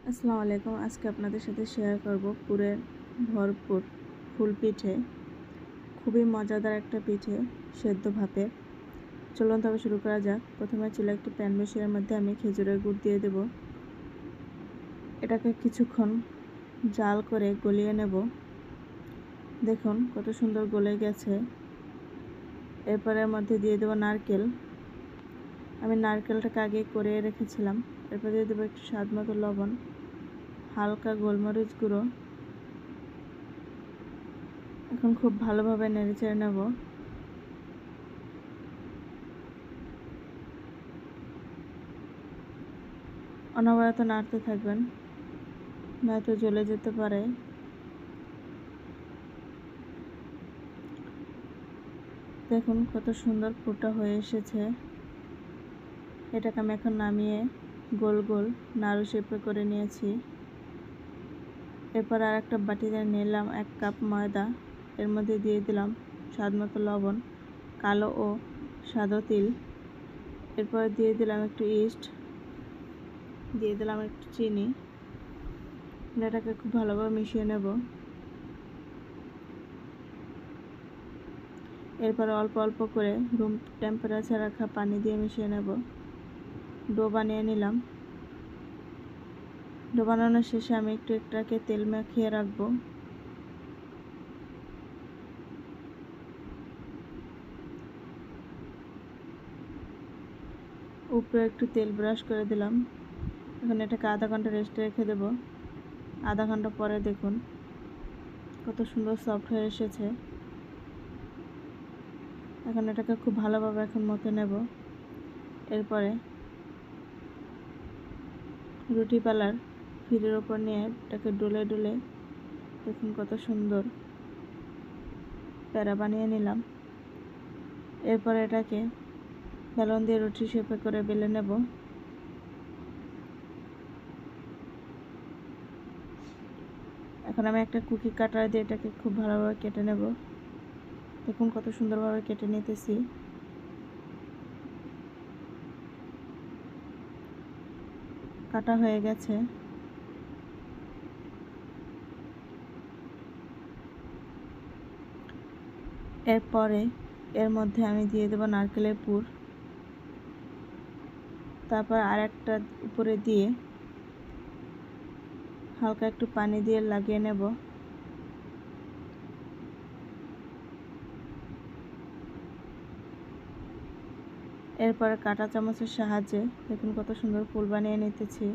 আসসালামু আলাইকুম। আজকে আপনাদের সাথে শেয়ার করব পুরের ভরপুর ফুল পিঠে। খুবই মজাদার একটা পিঠে, সেদ্ধ ভাপে। চলুন তবে শুরু করা যাক। প্রথমে চুলে একটি প্যান বসিয়ে এর মধ্যে আমি খেজুরের গুড় দিয়ে দেব। এটাকে কিছুক্ষণ জাল করে গলিয়ে নেব। দেখুন কত সুন্দর গলে গেছে। এরপরে এর মধ্যে দিয়ে দেব নারকেল। আমি নারকেলটাকে আগে করে রেখেছিলাম। এরপর দিয়ে দেবো একটু স্বাদ মতো লবণ, হালকা গোলমরিচ গুঁড়ো। এখন খুব ভালোভাবে নেড়েচেড়ে নেব। অনবরত নাড়তে থাকবেন, নয়তো জ্বলে যেতে পারে। দেখুন কত সুন্দর ফুটা হয়ে এসেছে। এটাকে আমি এখন নামিয়ে গোল গোল নাড়ু শেপে করে নিয়েছি। এরপর আর একটা বাটিতে নিলাম 1 কাপ ময়দা। এর মধ্যে দিয়ে দিলাম স্বাদ মতো লবণ, কালো ও সাদা তিল। এরপর দিয়ে দিলাম একটু ইস্ট, দিয়ে দিলাম একটু চিনি। এটাকে খুব ভালোভাবে মিশিয়ে নেব। এরপর অল্প অল্প করে রুম টেম্পারেচার রাখা পানি দিয়ে মিশিয়ে নেব। ডো বানিয়ে নিলাম। ডো বানানোর শেষে আমি একটাকে তেল মাখিয়ে রাখবো। উপরে একটু তেল ব্রাশ করে দিলাম। এখন এটাকে আধা ঘন্টা রেস্টে রেখে দেব। আধা ঘন্টা পরে দেখুন কত সুন্দর সফট হয়ে এসেছে। এখন এটাকে খুব ভালোভাবে মথে নেব। এরপরে রুটি বেলার ফিরের ওপর নিয়ে এটাকে ডলে ডলে দেখুন কত সুন্দর প্যারা বানিয়ে নিলাম। এরপর এটাকে বেলন দিয়ে রুটি শেপে করে বেলে নেব। এখন আমি একটা কুকি কাটার দিয়ে এটাকে খুব ভালোভাবে কেটে নেব। দেখুন কত সুন্দরভাবে কেটে নিতেছি। কাটা হয়ে গেছে। এরপরে এর মধ্যে আমি দিয়ে দেব নারকেলের পুর। তারপর আরেকটা উপরে দিয়ে হালকা একটু পানি দিয়ে লাগিয়ে নেব। এরপরে কাঁটা চামচের সাহায্যে দেখুন কত সুন্দর ফুল বানিয়ে নিতেছি।